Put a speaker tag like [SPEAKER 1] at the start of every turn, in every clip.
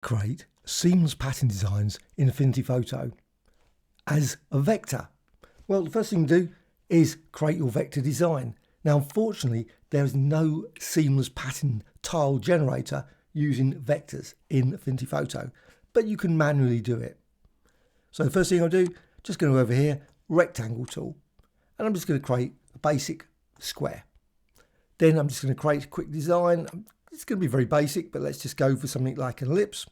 [SPEAKER 1] Create seamless pattern designs in Affinity Photo as a vector. Well, the first thing to do is create your vector design. Now, unfortunately, there is no seamless pattern tile generator using vectors in Affinity Photo, but you can manually do it. So the first thing I'll do, just go over here, rectangle tool, and I'm just going to create a basic square. Then I'm just going to create a quick design. It's going to be very basic, but let's just go for something like an ellipse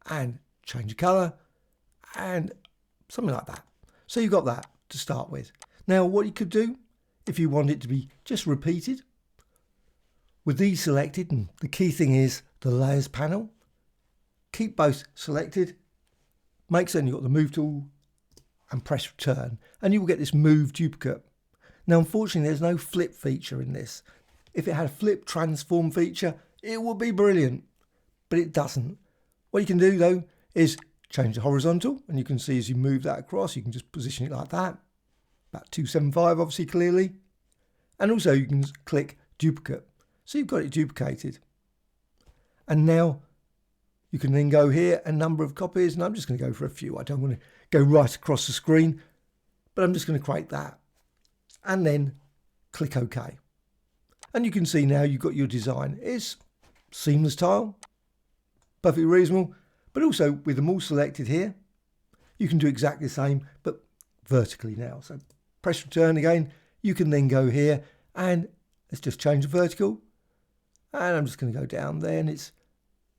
[SPEAKER 1] and change the color and something like that. So you've got that to start with. Now, what you could do if you want it to be just repeated with these selected, and the key thing is the layers panel, keep both selected, make certain you've got the move tool and press return, and you will get this move duplicate. Now, unfortunately, there's no flip feature in this. If it had a flip transform feature, it would be brilliant, but it doesn't. What you can do though is change the horizontal, and you can see as you move that across, you can just position it like that, about 275 obviously clearly, and also you can click duplicate. So you've got it duplicated. And now you can then go here, a number of copies, and I'm just going to go for a few. I don't want to go right across the screen, but I'm just going to create that. And then click OK. And you can see now you've got your design. It's seamless tile, perfectly reasonable, but also with them all selected here, you can do exactly the same, but vertically now. So press return again. You can then go here and let's just change the vertical. And I'm just going to go down there, and it's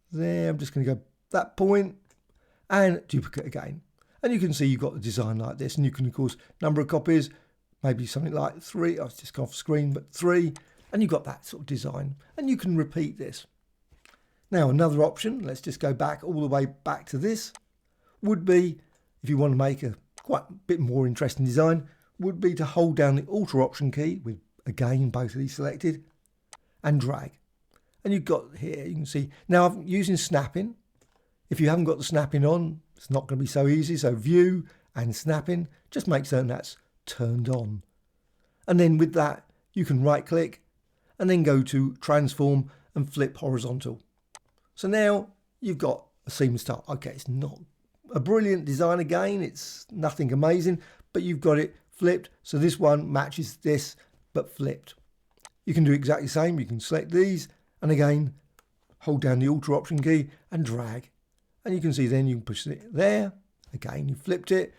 [SPEAKER 1] there. I'm just going to go that point and duplicate again. And you can see you've got the design like this, and you can, of course, number of copies, maybe something like 3. I've just gone off screen, but 3. And you've got that sort of design, and you can repeat this. Now, another option, let's just go back all the way back to this, would be, if you want to make a quite a bit more interesting design, would be to hold down the Alt Option key with, again, both of these selected, and drag. And you've got here, you can see, now I'm using snapping. If you haven't got the snapping on, it's not going to be so easy. So view and snapping, just make certain that's turned on. And then with that, you can right click and then go to transform and flip horizontal. So now you've got a seamless tile. Okay, it's not a brilliant design again, it's nothing amazing, but you've got it flipped. So this one matches this, but flipped. You can do exactly the same. You can select these and again, hold down the Alt Option key and drag. And you can see then you can push it there. Again, you flipped it,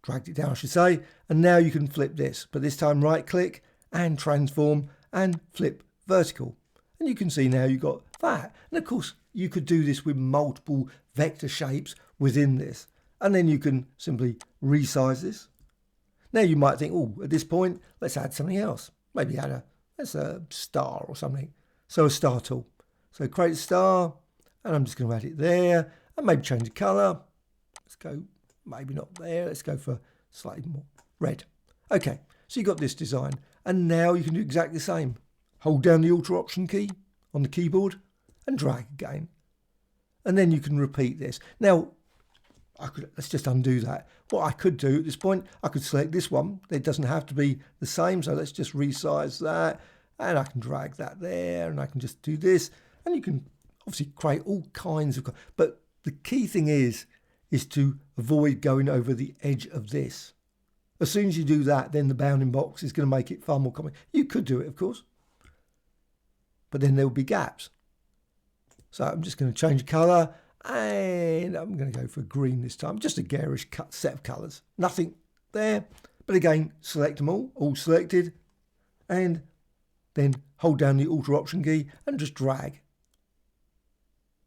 [SPEAKER 1] dragged it down, I should say. And now you can flip this, but this time right click and transform and flip vertical. And you can see now you've got that. And of course, you could do this with multiple vector shapes within this. And then you can simply resize this. Now you might think, oh, at this point, let's add something else. Maybe add a star or something. So a star tool. So create a star, and I'm just going to add it there, and maybe change the color. Let's go, maybe not there. Let's go for slightly more red. Okay, so you've got this design, and now you can do exactly the same. Hold down the Alt Option key on the keyboard and drag again. And then you can repeat this. Now, let's just undo that. What I could do at this point, I could select this one. It doesn't have to be the same, so let's just resize that. And I can drag that there, and I can just do this. And you can obviously create all kinds of, but the key thing is to avoid going over the edge of this. As soon as you do that, then the bounding box is going to make it far more common. You could do it, of course, but then there will be gaps. So I'm just going to change the color, and I'm going to go for green this time. Just a garish set of colors. Nothing there, but again, select them all selected, and then hold down the Alt Option key and just drag.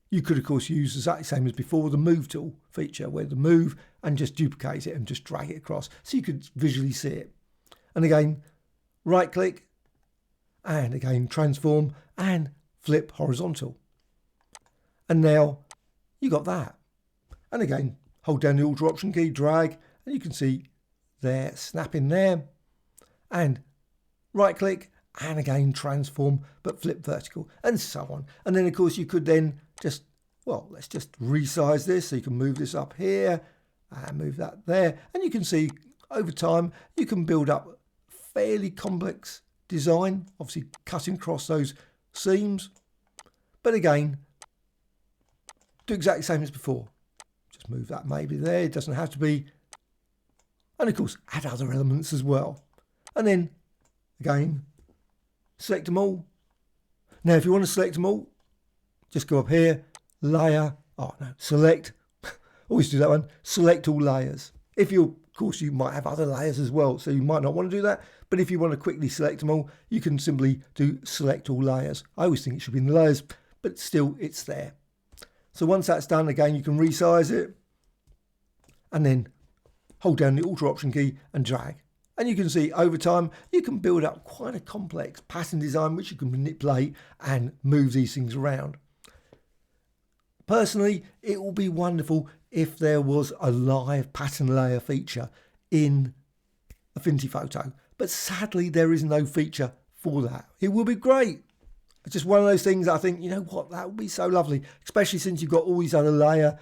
[SPEAKER 1] You could, of course, use exactly the same as before, the Move tool feature, where the move and just duplicate it and just drag it across so you could visually see it. And again, right click, and again, transform and flip horizontal. And now you got that. And again, hold down the Alt Option key, drag, and you can see there, snap in there, and right click, and again transform but flip vertical, and so on. And then of course you could then just, well, let's just resize this so you can move this up here and move that there, and you can see over time you can build up fairly complex design, obviously cutting across those seams. But again, do exactly the same as before. Just move that maybe there, it doesn't have to be. And of course, add other elements as well. And then, again, select them all. Now, if you want to select them all, just go up here, layer, select, always do that one, select all layers. If you, of course, you might have other layers as well, so you might not want to do that. But if you want to quickly select them all, you can simply do select all layers. I always think it should be in the layers, but still it's there. So once that's done, again, you can resize it and then hold down the Alt Option key and drag. And you can see over time, you can build up quite a complex pattern design, which you can manipulate and move these things around. Personally, it will be wonderful if there was a live pattern layer feature in Affinity Photo. But sadly, there is no feature for that. It will be great. It's just one of those things I think, you know what, that would be so lovely, especially since you've got all these other layer,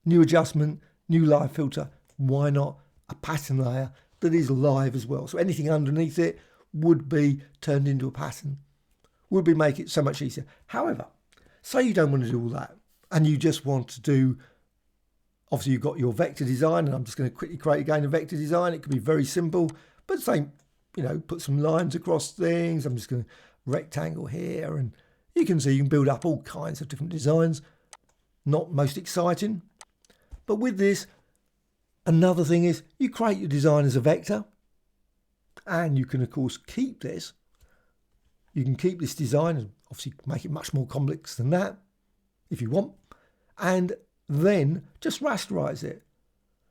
[SPEAKER 1] new adjustment, new live filter. Why not a pattern layer that is live as well? So anything underneath it would be turned into a pattern. Would be make it so much easier. However, say you don't want to do all that and you just want to do, obviously you've got your vector design, and I'm just going to quickly create again a vector design. It could be very simple, but say, you know, put some lines across things. I'm just going to rectangle here, and you can see you can build up all kinds of different designs. Not most exciting, but with this, another thing is you create your design as a vector, and you can of course keep this. You can keep this design and obviously make it much more complex than that if you want, and then just rasterize it.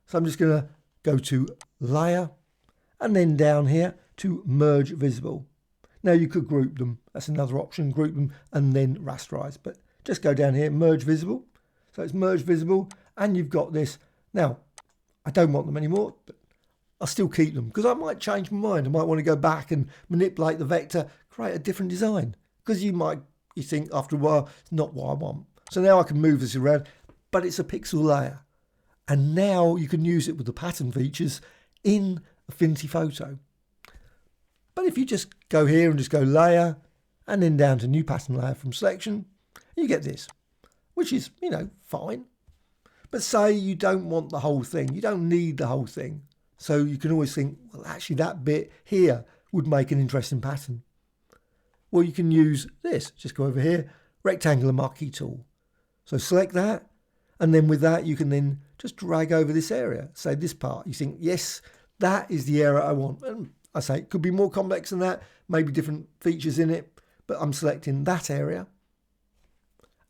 [SPEAKER 1] So I'm just going to go to layer and then down here to merge visible. Now you could group them, that's another option, group them and then rasterize, but just go down here, merge visible. So it's merge visible, and you've got this. Now I don't want them anymore, but I'll still keep them because I might change my mind. I might want to go back and manipulate the vector, create a different design, because you think after a while it's not what I want. So now I can move this around, but it's a pixel layer, and now you can use it with the pattern features in Affinity Photo. But if you just go here and just go layer and then down to new pattern layer from selection, you get this, which is, you know, fine. But say you don't want the whole thing, you don't need the whole thing. So you can always think, well, actually that bit here would make an interesting pattern. Well, you can use this, just go over here, rectangular marquee tool. So select that, and then with that, you can then just drag over this area. Say this part, you think, yes, that is the area I want. And I say it could be more complex than that, maybe different features in it, but I'm selecting that area.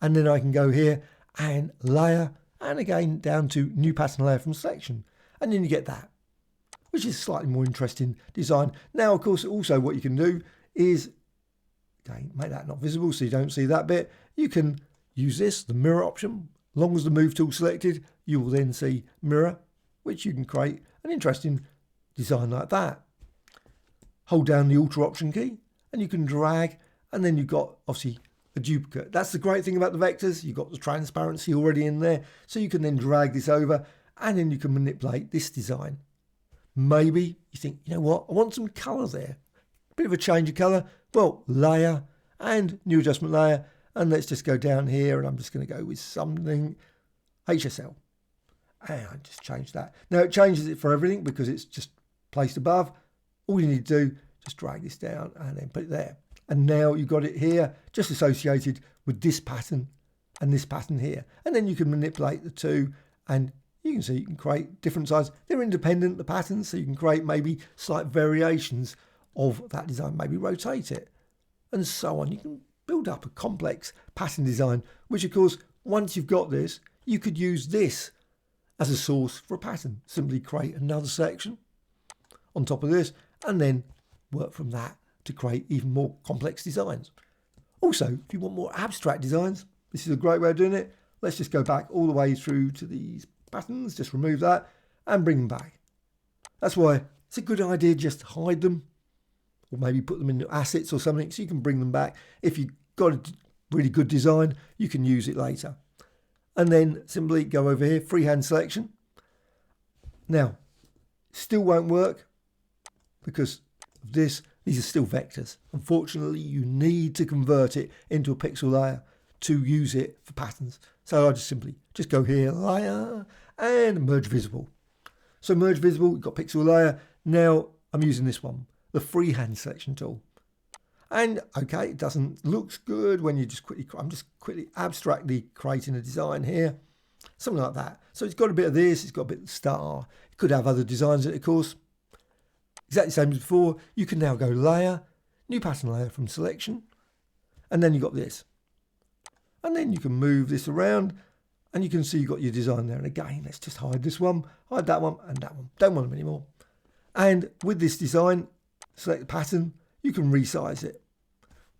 [SPEAKER 1] And then I can go here and layer, and again down to new pattern layer from selection. And then you get that, which is slightly more interesting design. Now, of course, also what you can do is, again, make that not visible so you don't see that bit. You can use this, the mirror option. As long as the move tool selected, you will then see mirror, which you can create an interesting design like that. Hold down the Alt Option key and you can drag, and then you've got obviously a duplicate. That's the great thing about the vectors. You've got the transparency already in there, so you can then drag this over and then you can manipulate this design. Maybe you think, you know what, I want some colour there, a bit of a change of colour. Well, layer and new adjustment layer, and let's just go down here, and I'm just going to go with something HSL, and I just change that. Now it changes it for everything because it's just placed above. All you need to do, just drag this down and then put it there. And now you've got it here, just associated with this pattern and this pattern here. And then you can manipulate the two, and you can see you can create different sizes. They're independent, the patterns, so you can create maybe slight variations of that design, maybe rotate it, and so on. You can build up a complex pattern design, which of course, once you've got this, you could use this as a source for a pattern. Simply create another section on top of this, and then work from that to create even more complex designs. Also, if you want more abstract designs, this is a great way of doing it. Let's just go back all the way through to these patterns, just remove that and bring them back. That's why it's a good idea just to hide them, or maybe put them into assets or something so you can bring them back. If you've got a really good design, you can use it later. And then simply go over here, freehand selection. Now, still won't work because of this. These are still vectors. Unfortunately, you need to convert it into a pixel layer to use it for patterns. So I just simply go here, layer, and merge visible. So merge visible, you've got pixel layer. Now I'm using this one, the freehand selection tool. And okay, it doesn't looks good when you I'm just quickly abstractly creating a design here, something like that. So it's got a bit of this, it's got a bit of the star. It could have other designs in it, of course. Exactly the same as before. You can now go layer, new pattern layer from selection, and then you've got this. And then you can move this around and you can see you've got your design there. And again, let's just hide this one, hide that one and that one. Don't want them anymore. And with this design, select the pattern, you can resize it.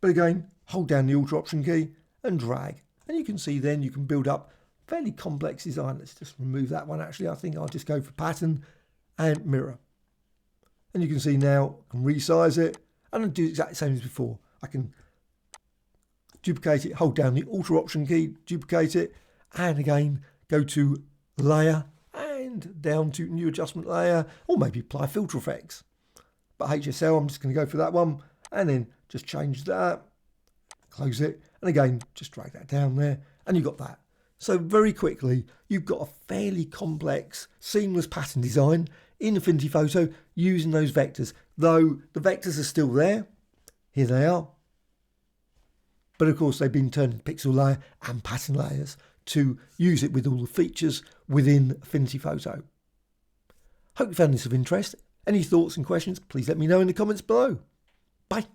[SPEAKER 1] But again, hold down the Alt Option key and drag. And you can see then you can build up fairly complex design. Let's just remove that one. Actually, I think I'll just go for pattern and mirror. And you can see now I can resize it and I'll do exactly the same as before. I can duplicate it, hold down the Alt Option key, duplicate it, and again go to layer and down to new adjustment layer, or maybe apply filter effects. But HSL, I'm just going to go for that one, and then just change that, close it, and again just drag that down there, and you've got that. So very quickly, you've got a fairly complex, seamless pattern design in Affinity Photo using those vectors. Though the vectors are still there, here they are. But of course, they've been turned into pixel layer and pattern layers to use it with all the features within Affinity Photo. Hope you found this of interest. Any thoughts and questions, please let me know in the comments below. Bye.